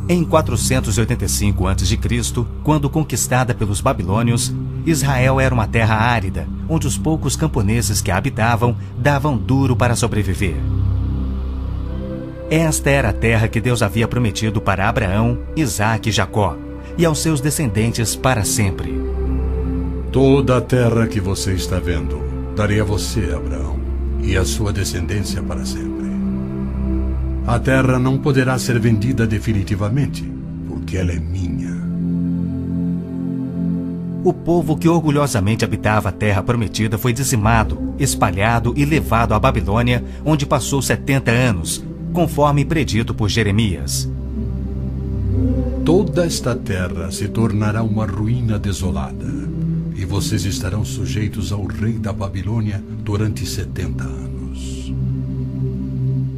Em 485 a.C., quando conquistada pelos babilônios, Israel era uma terra árida, onde os poucos camponeses que a habitavam davam duro para sobreviver. Esta era a terra que Deus havia prometido para Abraão, Isaque e Jacó, e aos seus descendentes para sempre. Toda a terra que você está vendo, darei a você, Abraão, e a sua descendência para sempre. A terra não poderá ser vendida definitivamente, porque ela é minha. O povo que orgulhosamente habitava a terra prometida foi dizimado, espalhado e levado à Babilônia, onde passou 70 anos, conforme predito por Jeremias. Toda esta terra se tornará uma ruína desolada, e vocês estarão sujeitos ao rei da Babilônia durante 70 anos.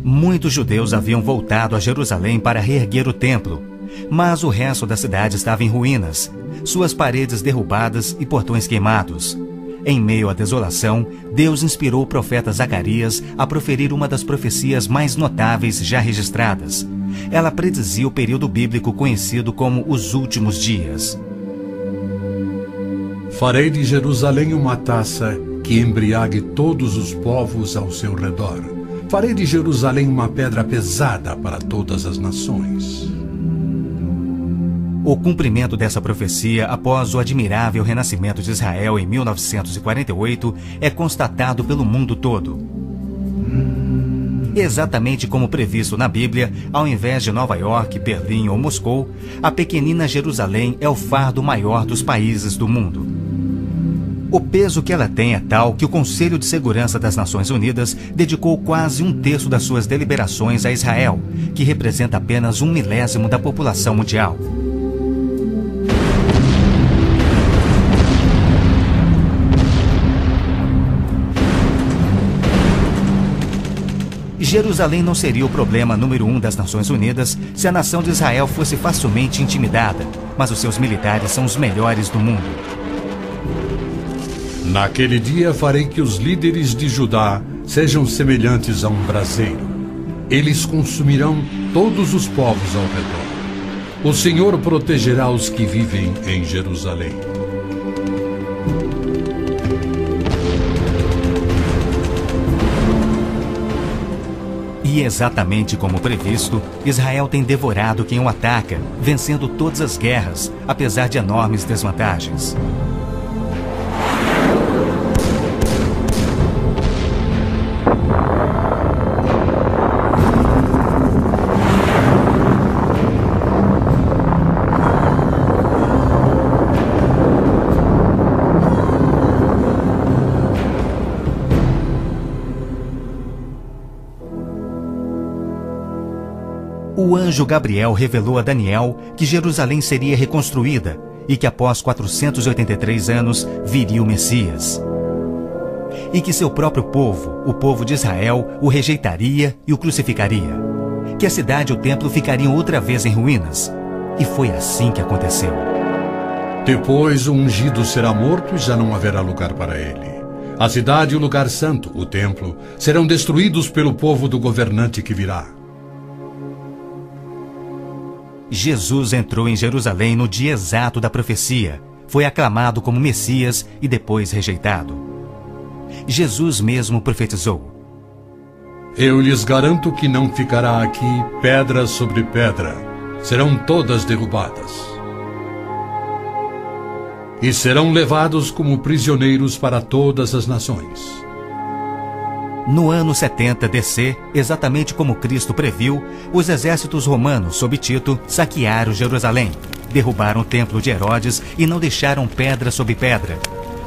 Muitos judeus haviam voltado a Jerusalém para reerguer o templo, mas o resto da cidade estava em ruínas, suas paredes derrubadas e portões queimados. Em meio à desolação, Deus inspirou o profeta Zacarias a proferir uma das profecias mais notáveis já registradas. Ela predizia o período bíblico conhecido como os últimos dias. Farei de Jerusalém uma taça que embriague todos os povos ao seu redor. Farei de Jerusalém uma pedra pesada para todas as nações. O cumprimento dessa profecia após o admirável renascimento de Israel em 1948 é constatado pelo mundo todo. Exatamente como previsto na Bíblia, ao invés de Nova York, Berlim ou Moscou, a pequenina Jerusalém é o fardo maior dos países do mundo. O peso que ela tem é tal que o Conselho de Segurança das Nações Unidas dedicou quase 1/3 das suas deliberações a Israel, que representa apenas 1/1000 da população mundial. Jerusalém não seria o problema número 1 das Nações Unidas se a nação de Israel fosse facilmente intimidada, mas os seus militares são os melhores do mundo. Naquele dia farei que os líderes de Judá sejam semelhantes a um braseiro. Eles consumirão todos os povos ao redor. O Senhor protegerá os que vivem em Jerusalém. E exatamente como previsto, Israel tem devorado quem o ataca, vencendo todas as guerras, apesar de enormes desvantagens. O anjo Gabriel revelou a Daniel que Jerusalém seria reconstruída e que após 483 anos viria o Messias. E que seu próprio povo, o povo de Israel, o rejeitaria e o crucificaria. Que a cidade e o templo ficariam outra vez em ruínas. E foi assim que aconteceu. Depois o ungido será morto e já não haverá lugar para ele. A cidade e o lugar santo, o templo, serão destruídos pelo povo do governante que virá. Jesus entrou em Jerusalém no dia exato da profecia, foi aclamado como Messias e depois rejeitado. Jesus mesmo profetizou: Eu lhes garanto que não ficará aqui pedra sobre pedra, serão todas derrubadas. E serão levados como prisioneiros para todas as nações. No ano 70 DC, exatamente como Cristo previu, os exércitos romanos sob Tito saquearam Jerusalém, derrubaram o templo de Herodes e não deixaram pedra sobre pedra.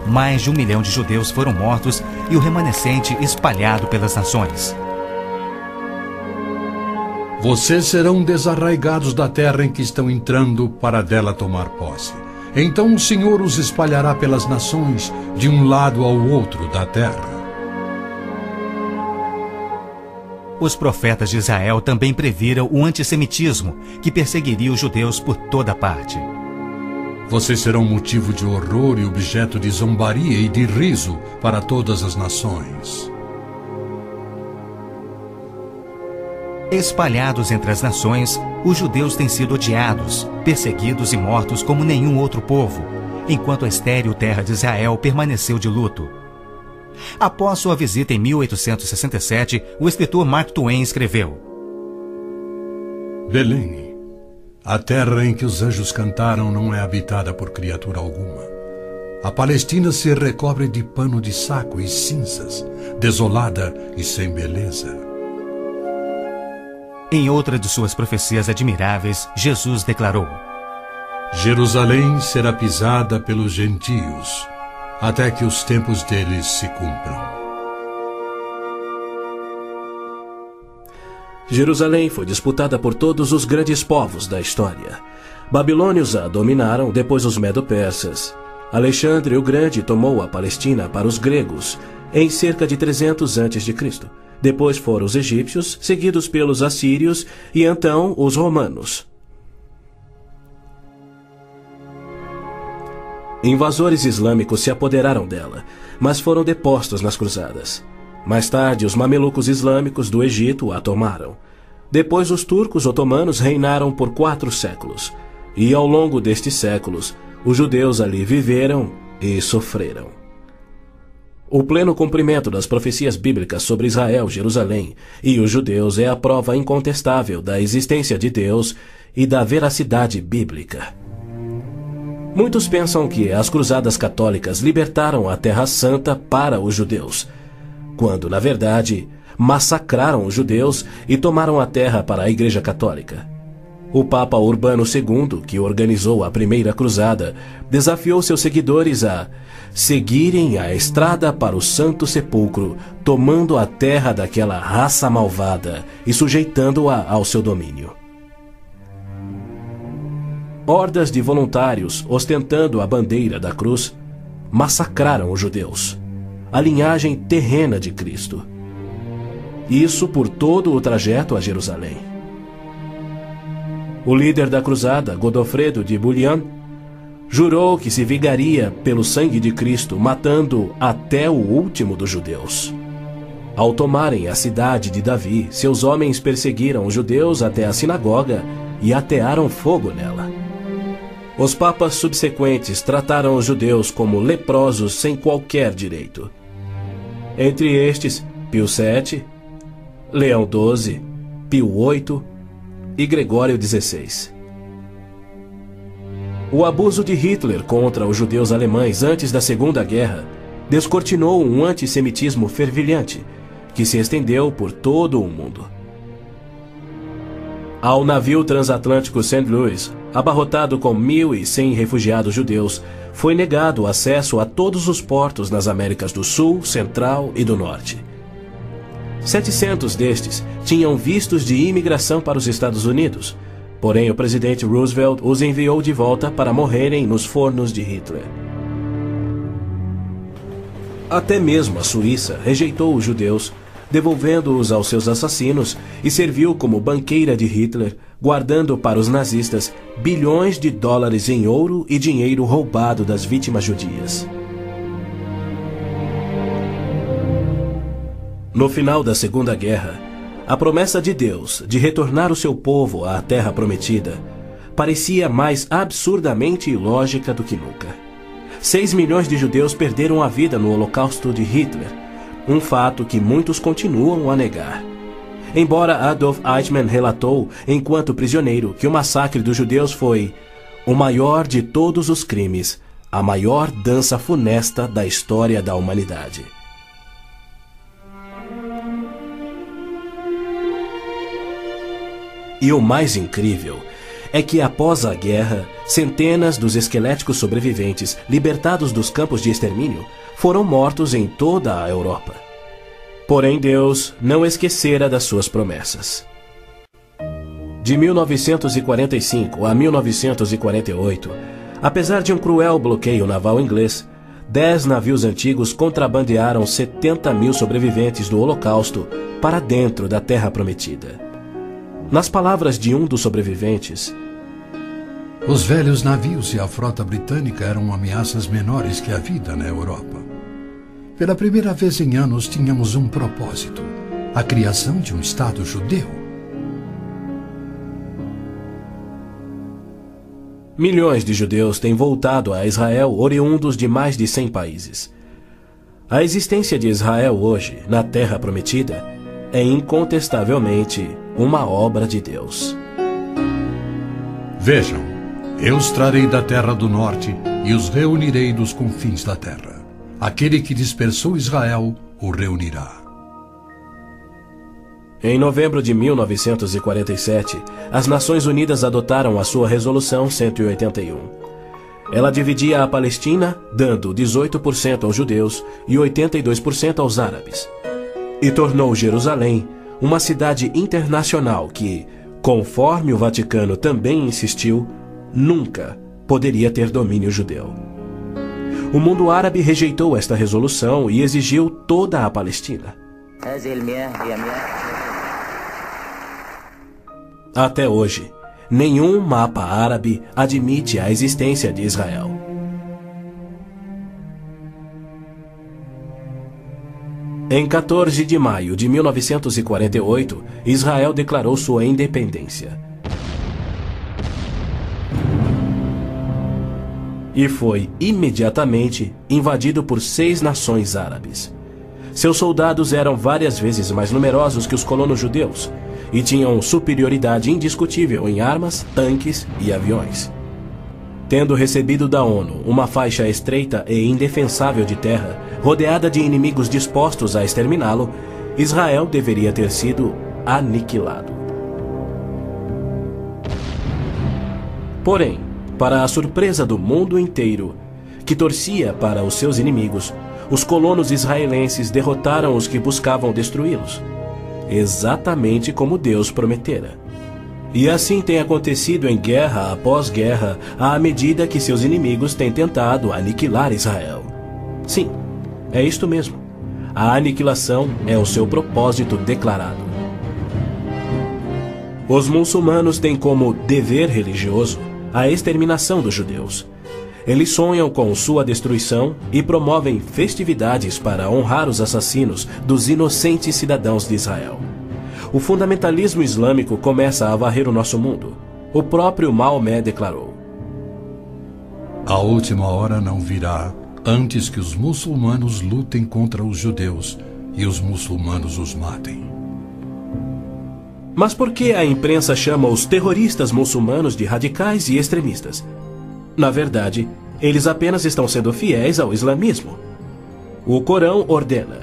Mais de 1 milhão de judeus foram mortos e o remanescente espalhado pelas nações. Vocês serão desarraigados da terra em que estão entrando para dela tomar posse. Então o Senhor os espalhará pelas nações, de um lado ao outro da terra. Os profetas de Israel também previram o antissemitismo, que perseguiria os judeus por toda parte. Vocês serão motivo de horror e objeto de zombaria e de riso para todas as nações. Espalhados entre as nações, os judeus têm sido odiados, perseguidos e mortos como nenhum outro povo, enquanto a estéril terra de Israel permaneceu de luto. Após sua visita em 1867, o escritor Mark Twain escreveu: Belém, a terra em que os anjos cantaram não é habitada por criatura alguma. A Palestina se recobre de pano de saco e cinzas, desolada e sem beleza. Em outra de suas profecias admiráveis, Jesus declarou: Jerusalém será pisada pelos gentios, até que os tempos deles se cumpram. Jerusalém foi disputada por todos os grandes povos da história. Babilônios a dominaram, depois os medo-persas. Alexandre o Grande tomou a Palestina para os gregos em cerca de 300 a.C. Depois foram os egípcios, seguidos pelos assírios e então os romanos. Invasores islâmicos se apoderaram dela, mas foram depostos nas cruzadas. Mais tarde, os mamelucos islâmicos do Egito a tomaram. Depois, os turcos otomanos reinaram por 4 séculos. E ao longo destes séculos, os judeus ali viveram e sofreram. O pleno cumprimento das profecias bíblicas sobre Israel, Jerusalém e os judeus é a prova incontestável da existência de Deus e da veracidade bíblica. Muitos pensam que as cruzadas católicas libertaram a Terra Santa para os judeus, quando, na verdade, massacraram os judeus e tomaram a terra para a Igreja Católica. O Papa Urbano II, que organizou a primeira cruzada, desafiou seus seguidores a seguirem a estrada para o Santo Sepulcro, tomando a terra daquela raça malvada e sujeitando-a ao seu domínio. Hordas de voluntários, ostentando a bandeira da cruz, massacraram os judeus, a linhagem terrena de Cristo. Isso por todo o trajeto a Jerusalém. O líder da cruzada, Godofredo de Bouillon, jurou que se vingaria pelo sangue de Cristo, matando até o último dos judeus. Ao tomarem a cidade de Davi, seus homens perseguiram os judeus até a sinagoga e atearam fogo nela. Os papas subsequentes trataram os judeus como leprosos sem qualquer direito. Entre estes, Pio VII, Leão XII, Pio VIII e Gregório XVI. O abuso de Hitler contra os judeus alemães antes da Segunda Guerra descortinou um antissemitismo fervilhante que se estendeu por todo o mundo. Ao navio transatlântico St. Louis, abarrotado com 1.100 refugiados judeus, foi negado acesso a todos os portos nas Américas do Sul, Central e do Norte. 700 destes tinham vistos de imigração para os Estados Unidos, porém o presidente Roosevelt os enviou de volta para morrerem nos fornos de Hitler. Até mesmo a Suíça rejeitou os judeus, devolvendo-os aos seus assassinos, e serviu como banqueira de Hitler, guardando para os nazistas bilhões de dólares em ouro e dinheiro roubado das vítimas judias. No final da Segunda Guerra, a promessa de Deus de retornar o seu povo à Terra Prometida parecia mais absurdamente ilógica do que nunca. 6 milhões de judeus perderam a vida no Holocausto de Hitler, um fato que muitos continuam a negar. Embora Adolf Eichmann relatou, enquanto prisioneiro, que o massacre dos judeus foi o maior de todos os crimes, a maior dança funesta da história da humanidade. E o mais incrível é que, após a guerra, centenas dos esqueléticos sobreviventes, libertados dos campos de extermínio, foram mortos em toda a Europa. Porém, Deus não esquecera das suas promessas. De 1945 a 1948, apesar de um cruel bloqueio naval inglês, 10 navios antigos contrabandearam 70.000 sobreviventes do Holocausto para dentro da Terra Prometida. Nas palavras de um dos sobreviventes, os velhos navios e a frota britânica eram ameaças menores que a vida na Europa. Pela primeira vez em anos tínhamos um propósito: a criação de um Estado judeu. Milhões de judeus têm voltado a Israel oriundos de mais de 100 países. A existência de Israel hoje, na Terra Prometida, é incontestavelmente uma obra de Deus. Vejam, eu os trarei da terra do norte e os reunirei dos confins da terra. Aquele que dispersou Israel o reunirá. Em novembro de 1947, as Nações Unidas adotaram a sua Resolução 181. Ela dividia a Palestina, dando 18% aos judeus e 82% aos árabes. E tornou Jerusalém uma cidade internacional que, conforme o Vaticano também insistiu, nunca poderia ter domínio judeu. O mundo árabe rejeitou esta resolução e exigiu toda a Palestina. Até hoje, nenhum mapa árabe admite a existência de Israel. Em 14 de maio de 1948, Israel declarou sua independência. E foi imediatamente invadido por 6 nações árabes. Seus soldados eram várias vezes mais numerosos que os colonos judeus e tinham superioridade indiscutível em armas, tanques e aviões. Tendo recebido da ONU uma faixa estreita e indefensável de terra, rodeada de inimigos dispostos a exterminá-lo, Israel deveria ter sido aniquilado. Porém, para a surpresa do mundo inteiro, que torcia para os seus inimigos, os colonos israelenses derrotaram os que buscavam destruí-los, exatamente como Deus prometera. E assim tem acontecido em guerra após guerra, à medida que seus inimigos têm tentado aniquilar Israel. Sim, é isto mesmo. A aniquilação é o seu propósito declarado. Os muçulmanos têm como dever religioso a exterminação dos judeus. Eles sonham com sua destruição e promovem festividades para honrar os assassinos dos inocentes cidadãos de Israel. O fundamentalismo islâmico começa a varrer o nosso mundo. O próprio Maomé declarou: A última hora não virá antes que os muçulmanos lutem contra os judeus e os muçulmanos os matem. Mas por que a imprensa chama os terroristas muçulmanos de radicais e extremistas? Na verdade, eles apenas estão sendo fiéis ao islamismo. O Corão ordena: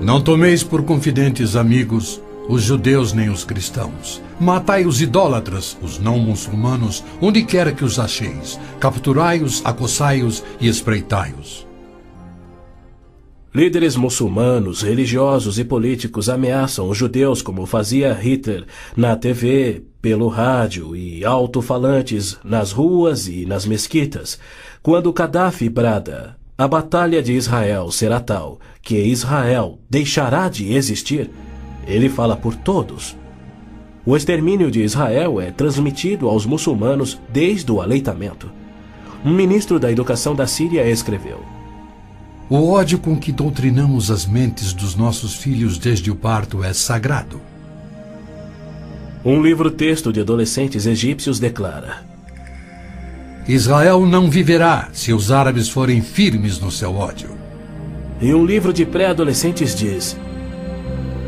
Não tomeis por confidentes amigos os judeus nem os cristãos. Matai os idólatras, os não muçulmanos, onde quer que os acheis. Capturai-os, acossai-os e espreitai-os. Líderes muçulmanos, religiosos e políticos ameaçam os judeus como fazia Hitler na TV, pelo rádio e alto-falantes nas ruas e nas mesquitas. Quando Gaddafi brada: a batalha de Israel será tal que Israel deixará de existir, ele fala por todos. O extermínio de Israel é transmitido aos muçulmanos desde o aleitamento. Um ministro da educação da Síria escreveu: O ódio com que doutrinamos as mentes dos nossos filhos desde o parto é sagrado. Um livro-texto de adolescentes egípcios declara: Israel não viverá se os árabes forem firmes no seu ódio. E um livro de pré-adolescentes diz: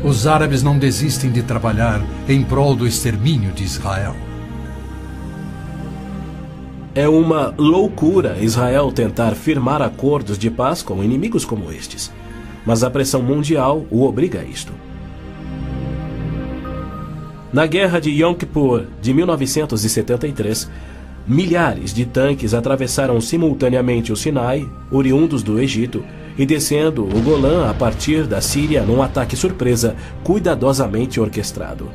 Os árabes não desistem de trabalhar em prol do extermínio de Israel. É uma loucura Israel tentar firmar acordos de paz com inimigos como estes, mas a pressão mundial o obriga a isto. Na Guerra de Yom Kippur de 1973, milhares de tanques atravessaram simultaneamente o Sinai, oriundos do Egito, e descendo o Golã a partir da Síria num ataque surpresa cuidadosamente orquestrado.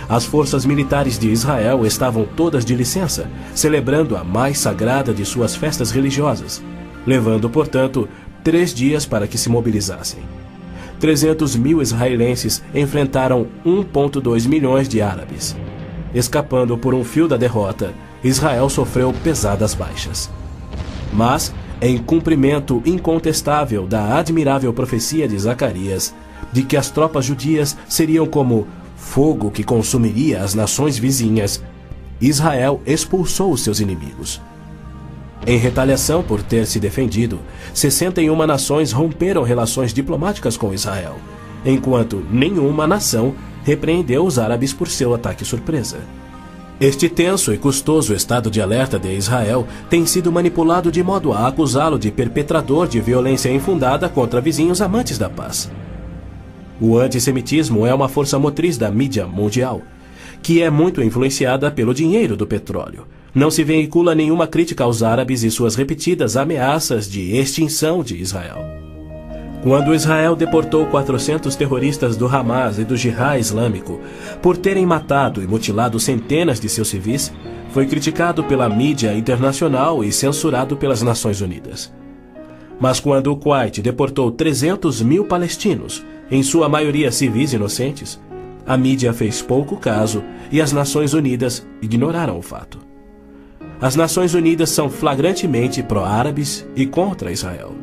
As forças militares de Israel estavam todas de licença, celebrando a mais sagrada de suas festas religiosas, levando, portanto, 3 dias para que se mobilizassem. 300 mil israelenses enfrentaram 1,2 milhões de árabes. Escapando por um fio da derrota, Israel sofreu pesadas baixas. Mas, em cumprimento incontestável da admirável profecia de Zacarias, de que as tropas judias seriam como fogo que consumiria as nações vizinhas, Israel expulsou os seus inimigos. Em retaliação por ter se defendido, 61 nações romperam relações diplomáticas com Israel, enquanto nenhuma nação repreendeu os árabes por seu ataque surpresa. Este tenso e custoso estado de alerta de Israel tem sido manipulado de modo a acusá-lo de perpetrador de violência infundada contra vizinhos amantes da paz. O antissemitismo é uma força motriz da mídia mundial, que é muito influenciada pelo dinheiro do petróleo. Não se veicula nenhuma crítica aos árabes e suas repetidas ameaças de extinção de Israel. Quando Israel deportou 400 terroristas do Hamas e do Jihad Islâmico por terem matado e mutilado centenas de seus civis, foi criticado pela mídia internacional e censurado pelas Nações Unidas. Mas quando o Kuwait deportou 300 mil palestinos, em sua maioria civis inocentes, a mídia fez pouco caso e as Nações Unidas ignoraram o fato. As Nações Unidas são flagrantemente pró-árabes e contra Israel.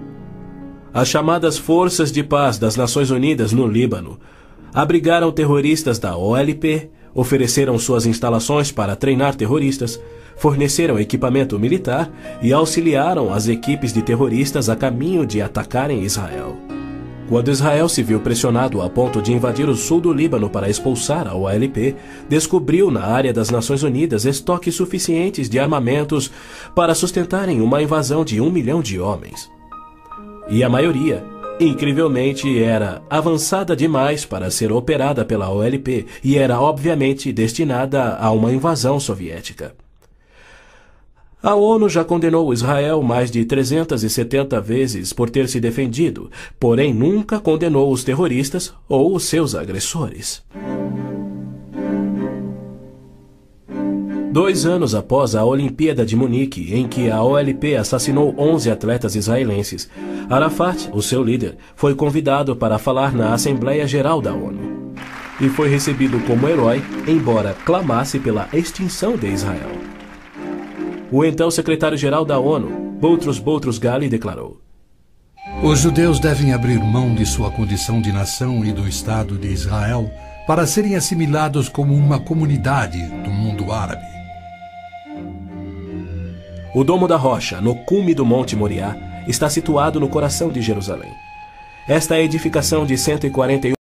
As chamadas Forças de Paz das Nações Unidas no Líbano abrigaram terroristas da OLP, ofereceram suas instalações para treinar terroristas, forneceram equipamento militar e auxiliaram as equipes de terroristas a caminho de atacarem Israel. Quando Israel se viu pressionado a ponto de invadir o sul do Líbano para expulsar a OLP, descobriu na área das Nações Unidas estoques suficientes de armamentos para sustentarem uma invasão de 1 milhão de homens. E a maioria, incrivelmente, era avançada demais para ser operada pela OLP e era obviamente destinada a uma invasão soviética. A ONU já condenou Israel mais de 370 vezes por ter se defendido, porém nunca condenou os terroristas ou os seus agressores. 2 anos após a Olimpíada de Munique, em que a OLP assassinou 11 atletas israelenses, Arafat, o seu líder, foi convidado para falar na Assembleia Geral da ONU. E foi recebido como herói, embora clamasse pela extinção de Israel. O então secretário-geral da ONU, Boutros Ghali, declarou: Os judeus devem abrir mão de sua condição de nação e do Estado de Israel para serem assimilados como uma comunidade do mundo árabe. O Domo da Rocha, no cume do Monte Moriá, está situado no coração de Jerusalém. Esta edificação de 141